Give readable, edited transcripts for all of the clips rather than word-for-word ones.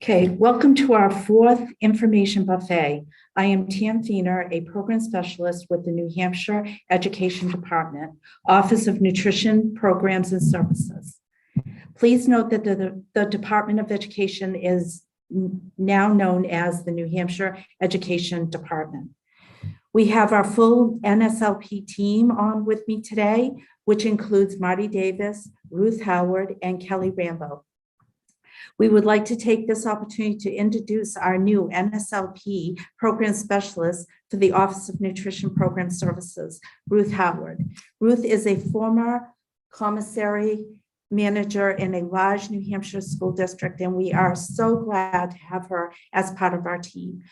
Okay, welcome to our fourth information buffet. I am Tam Fiener, a program specialist with the New Hampshire Education Department, Office of Nutrition Programs and Services. Please note that the Department of Education is now known as the New Hampshire Education Department. We have our full NSLP team on with me today, which includes Marty Davis, Ruth Howard, and Kelly Rambo. We would like to take this opportunity to introduce our new NSLP program specialist for the Office of Nutrition Program Services, Ruth Howard. Ruth is a former commissary manager in a large New Hampshire school district, and we are so glad to have her as part of our team.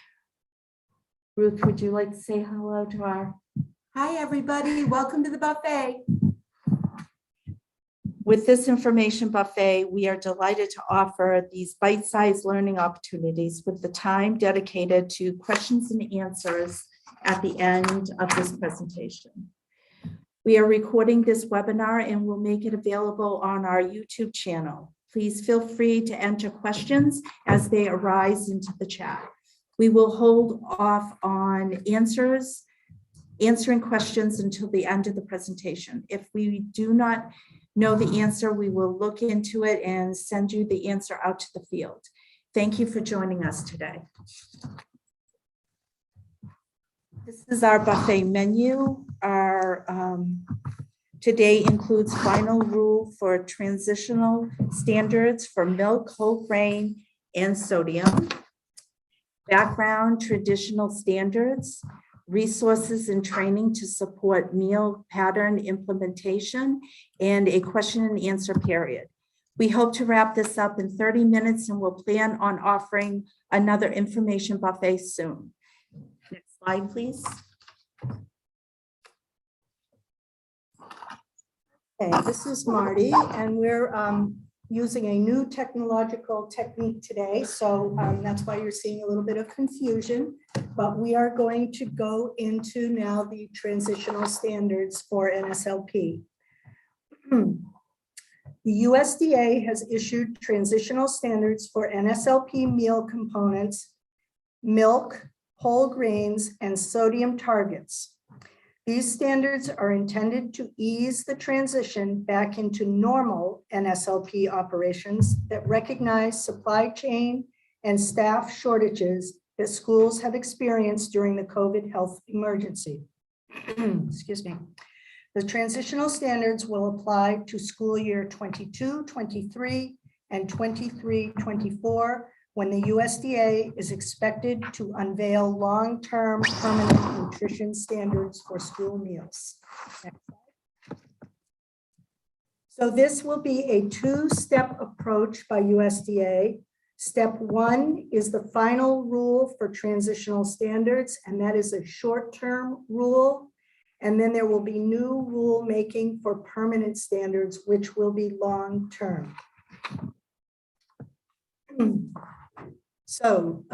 Ruth, would you like to say hello to our... Hi, everybody. Welcome to the buffet. With this information buffet, we are delighted to offer these bite-sized learning opportunities with the time dedicated to questions and answers at the end of this presentation. We are recording this webinar and will make it available on our YouTube channel. Please feel free to enter questions as they arise into the chat. We will hold off on answering questions until the end of the presentation. If we do not know the answer, we will look into it and send you the answer out to the field. Thank you for joining us today. This is our buffet menu. Our today includes final rule for transitional standards for milk, whole grain, and sodium. Background traditional standards, resources and training to support meal pattern implementation, and a question and answer period. We hope to wrap this up in 30 minutes and we'll plan on offering another information buffet soon. Next slide, please. Okay, this is Marty, and we're using a new technological technique today. So that's why you're seeing a little bit of confusion, but we are going to go into now the transitional standards for NSLP. The USDA has issued transitional standards for NSLP meal components, milk, whole grains, and sodium targets. These standards are intended to ease the transition back into normal NSLP operations that recognize supply chain and staff shortages that schools have experienced during the COVID health emergency. Excuse me. The transitional standards will apply to school year 22-23 and 23-24 when the USDA is expected to unveil long-term permanent nutrition standards for school meals. Next slide. So this will be a two-step approach by USDA. Step one is the final rule for transitional standards, and that is a short-term rule. And then there will be new rule making for permanent standards, which will be long-term. So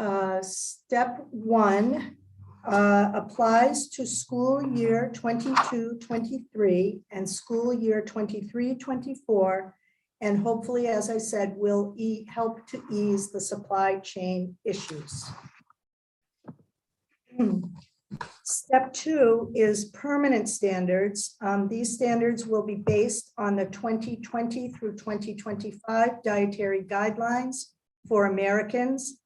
step one applies to school year 22-23 and school year 23-24, and hopefully, as I said, will help to ease the supply chain issues. Step two is permanent standards. These standards will be based on the 2020 through 2025 dietary guidelines for Americans.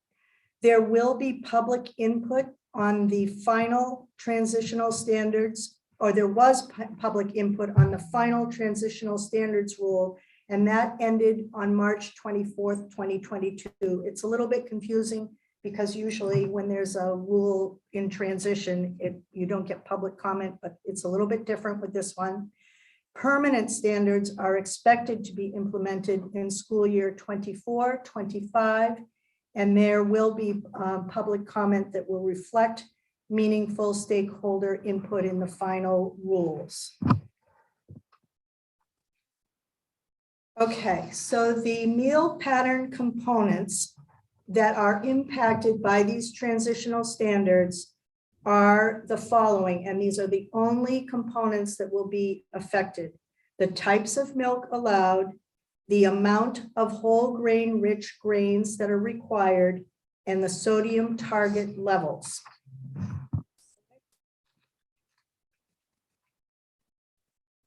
There will be public input on the final transitional standards, or there was public input on the final transitional standards rule, and that ended on March 24th, 2022. It's a little bit confusing because usually when there's a rule in transition, you don't get public comment, but it's a little bit different with this one. Permanent standards are expected to be implemented in school year 24-25, and there will be public comment that will reflect meaningful stakeholder input in the final rules. Okay, so the meal pattern components that are impacted by these transitional standards are the following, and these are the only components that will be affected: the types of milk allowed, the amount of whole grain rich grains that are required, and the sodium target levels.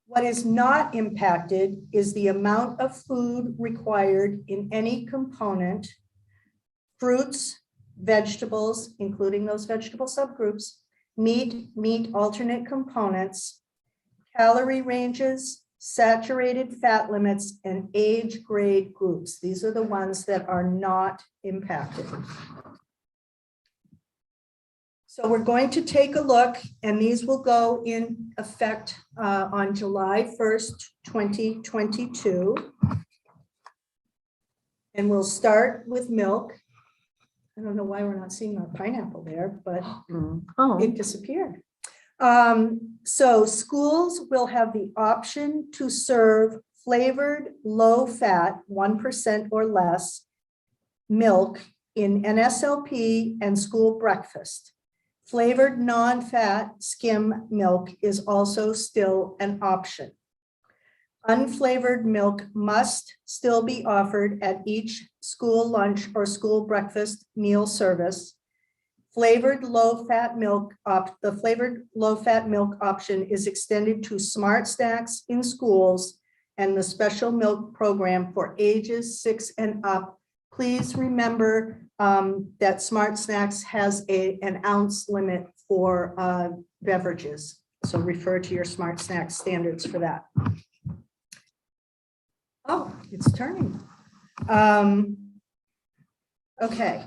What is not impacted is the amount of food required in any component, fruits, vegetables, including those vegetable subgroups, meat alternate components, calorie ranges, saturated fat limits, and age grade groups. These are the ones that are not impacted. So we're going to take a look, and these will go in effect on July 1st, 2022. And we'll start with milk. I don't know why we're not seeing our pineapple there, but it disappeared. So schools will have the option to serve flavored, low-fat, 1% or less milk in NSLP and school breakfast. Flavored non-fat skim milk is also still an option. Unflavored milk must still be offered at each school lunch or school breakfast meal service. Flavored low-fat milk, the flavored low-fat milk option is extended to smart snacks in schools and the special milk program for ages 6 and up. Please remember that Smart Snacks has an ounce limit for beverages. So refer to your Smart Snacks standards for that. Oh, it's turning. Okay.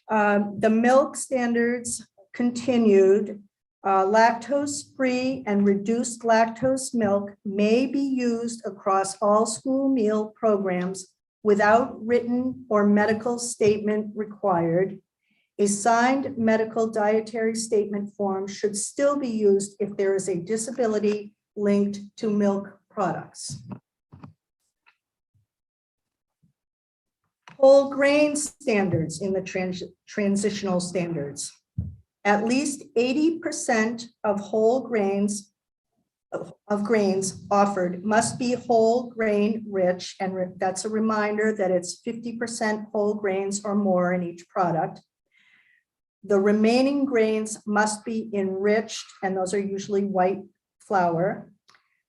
The milk standards continued. Lactose-free and reduced lactose milk may be used across all school meal programs without written or medical statement required. A signed medical dietary statement form should still be used if there is a disability linked to milk products. Whole grain standards in the transitional standards. At least 80% of whole grains offered must be whole grain rich, and that's a reminder that it's 50% whole grains or more in each product. The remaining grains must be enriched, and those are usually white flour.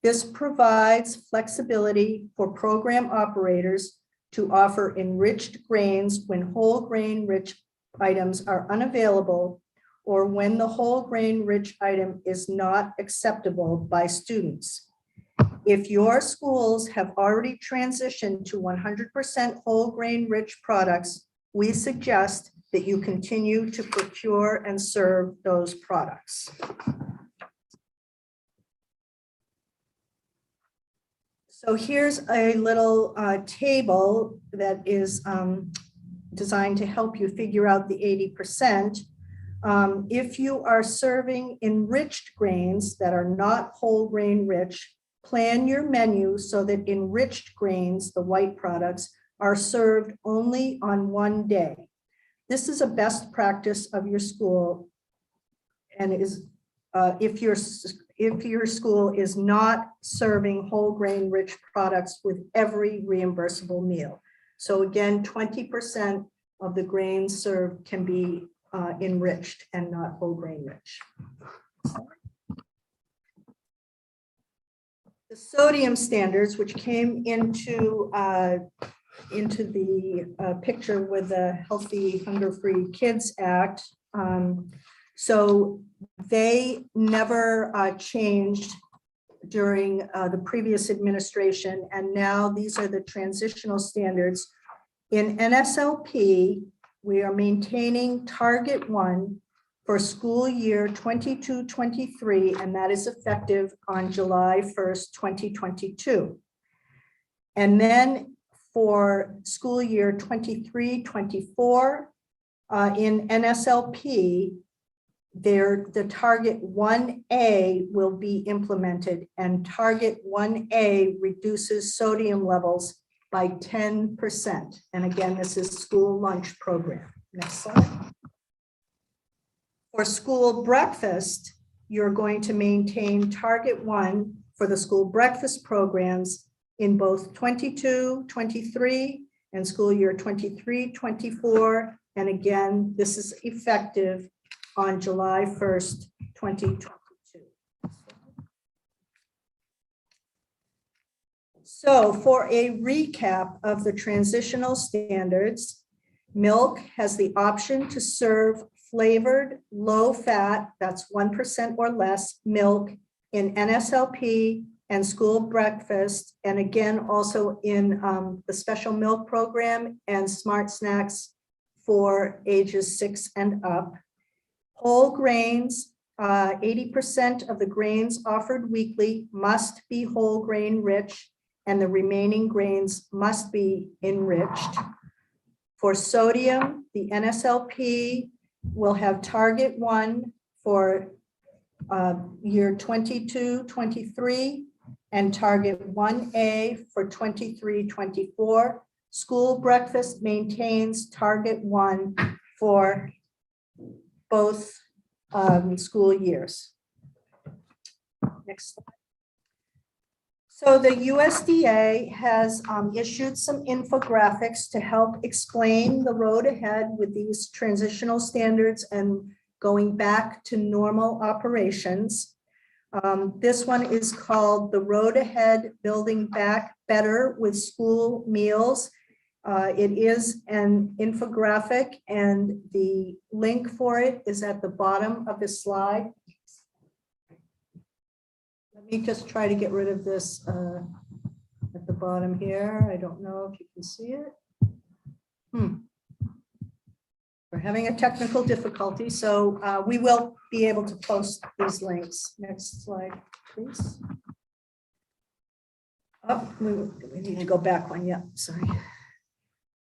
This provides flexibility for program operators to offer enriched grains when whole grain rich items are unavailable or when the whole grain rich item is not acceptable by students. If your schools have already transitioned to 100% whole grain rich products, we suggest that you continue to procure and serve those products. So here's a little table that is designed to help you figure out the 80%. If you are serving enriched grains that are not whole grain rich, plan your menu so that enriched grains, the white products, are served only on one day. This is a best practice of your school, and is if your school is not serving whole grain rich products with every reimbursable meal. So again, 20% of the grains served can be enriched and not whole grain rich. The sodium standards, which came into the picture with the Healthy Hunger-Free Kids Act. So they never changed during the previous administration, and now these are the transitional standards. In NSLP, we are maintaining Target 1 for school year 22-23, and that is effective on July 1st, 2022. And then for school year 23-24, in NSLP, the Target 1A will be implemented, and Target 1A reduces sodium levels by 10%. And again, this is school lunch program. Next slide. For school breakfast, you're going to maintain Target 1 for the school breakfast programs, in both 22-23 and school year 23-24. And again, this is effective on July 1st, 2022. So for a recap of the transitional standards, milk has the option to serve flavored, low-fat, that's 1% or less, milk in NSLP and school breakfast, and again, also in the special milk program and smart snacks for ages 6 and up. Whole grains, 80% of the grains offered weekly must be whole grain rich, and the remaining grains must be enriched. For sodium, the NSLP will have target 1 for year 22-23 and target 1A for 23-24. School breakfast maintains target 1 for both school years. Next slide. So the USDA has issued some infographics to help explain the road ahead with these transitional standards and going back to normal operations. This one is called The Road Ahead, Building Back Better with School Meals. It is an infographic, and the link for it is at the bottom of the slide. Let me just try to get rid of this at the bottom here. I don't know if you can see it. We're having a technical difficulty, so we will be able to post these links. Next slide, please. Oh, we need to go back one. Yeah, sorry.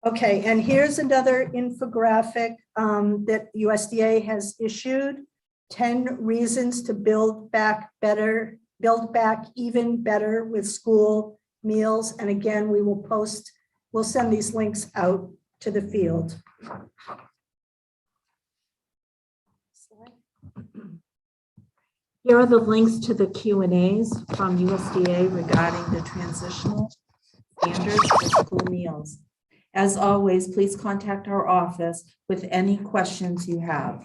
Okay, and here's another infographic that USDA has issued. 10 reasons to build back even better with school meals. And again, we'll send these links out to the field. Here are the links to the Q&As from USDA regarding the transitional standards for school meals. As always, please contact our office with any questions you have.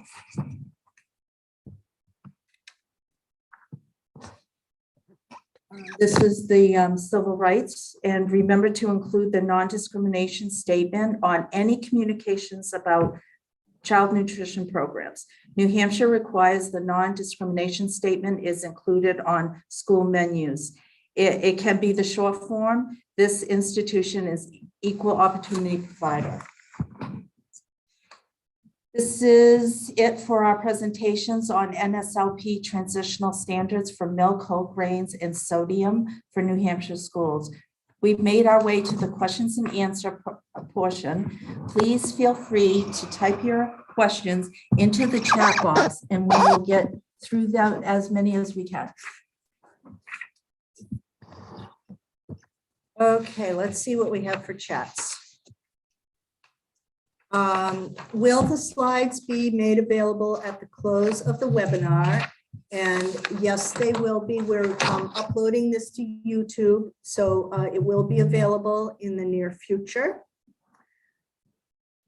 This is the civil rights, and remember to include the non-discrimination statement on any communications about child nutrition programs. New Hampshire requires the non-discrimination statement is included on school menus. It can be the short form. This institution is equal opportunity provider. This is it for our presentations on NSLP transitional standards for milk, whole grains, and sodium for New Hampshire schools. We've made our way to the questions and answer portion. Please feel free to type your questions into the chat box, and we will get through that as many as we can. Okay, let's see what we have for chats. Will the slides be made available at the close of the webinar? And yes, they will be. We're uploading this to YouTube, so it will be available in the near future.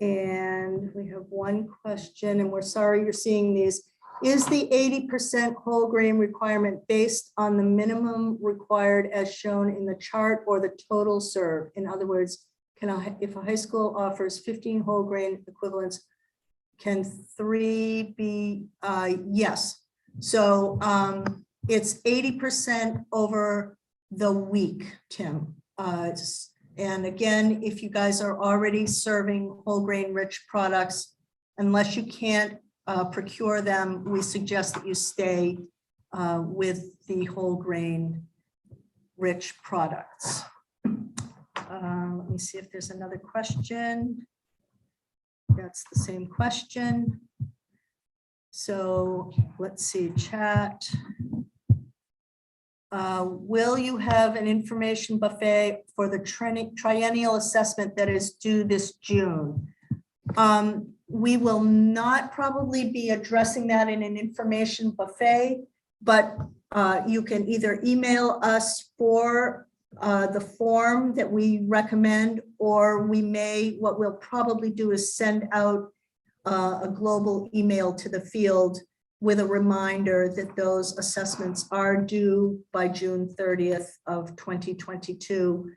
And we have one question, and we're sorry you're seeing these. Is the 80% whole grain requirement based on the minimum required as shown in the chart or the total served? In other words, if a high school offers 15 whole grain equivalents, can 3 be? Yes. So it's 80% over the week, Tim. And again, if you guys are already serving whole grain rich products, unless you can't procure them, we suggest that you stay with the whole grain rich products. Let me see if there's another question. That's the same question. So let's see, chat. Will you have an information buffet for the triennial assessment that is due this June? We will not probably be addressing that in an information buffet, but you can either email us for the form that we recommend, or what we'll probably do is send out a global email to the field with a reminder that those assessments are due by June 30th of 2022.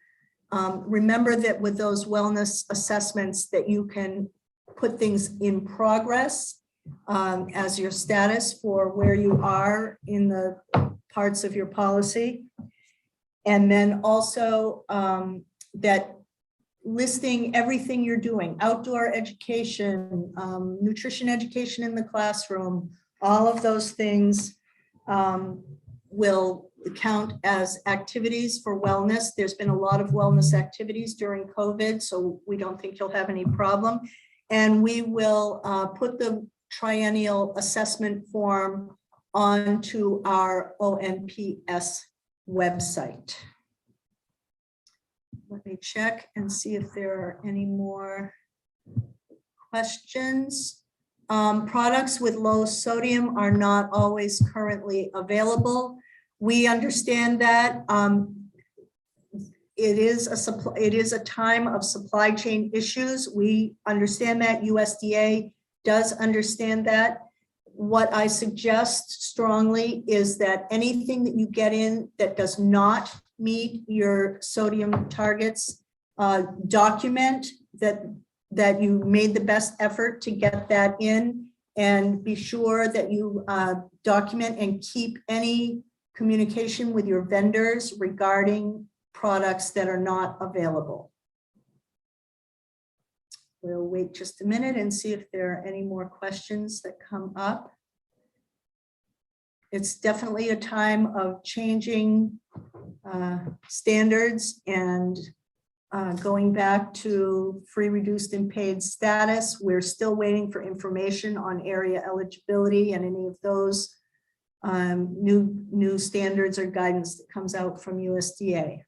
Remember that with those wellness assessments that you can put things in progress as your status for where you are in the parts of your policy. And then also that listing everything you're doing, outdoor education, nutrition education in the classroom, all of those things will count as activities for wellness. There's been a lot of wellness activities during COVID, so we don't think you'll have any problem. And we will put the triennial assessment form onto our ONPS website. Let me check and see if there are any more questions. Products with low sodium are not always currently available. We understand that it is a time of supply chain issues. We understand that. USDA does understand that. What I suggest strongly is that anything that you get in that does not meet your sodium targets, document that you made the best effort to get that in, and be sure that you document and keep any communication with your vendors regarding products that are not available. We'll wait just a minute and see if there are any more questions that come up. It's definitely a time of changing standards and going back to free, reduced, and paid status. We're still waiting for information on area eligibility and any of those new standards or guidance that comes out from USDA.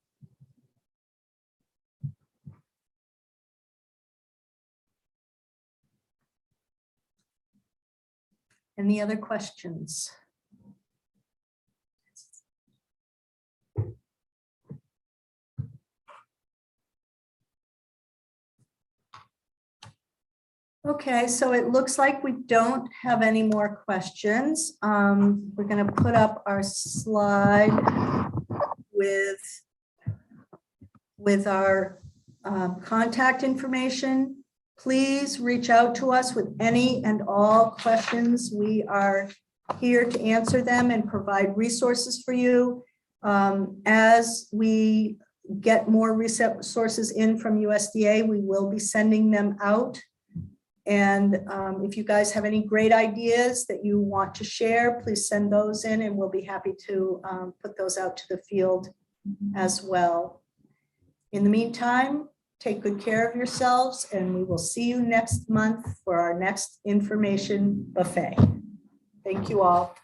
Any other questions? Okay, so it looks like we don't have any more questions. We're going to put up our slide with our contact information. Please reach out to us with any and all questions. We are here to answer them and provide resources for you. As we get more resources in from USDA, we will be sending them out. And if you guys have any great ideas that you want to share, please send those in and we'll be happy to put those out to the field as well. In the meantime, take good care of yourselves, and we will see you next month for our next information buffet. Thank you all.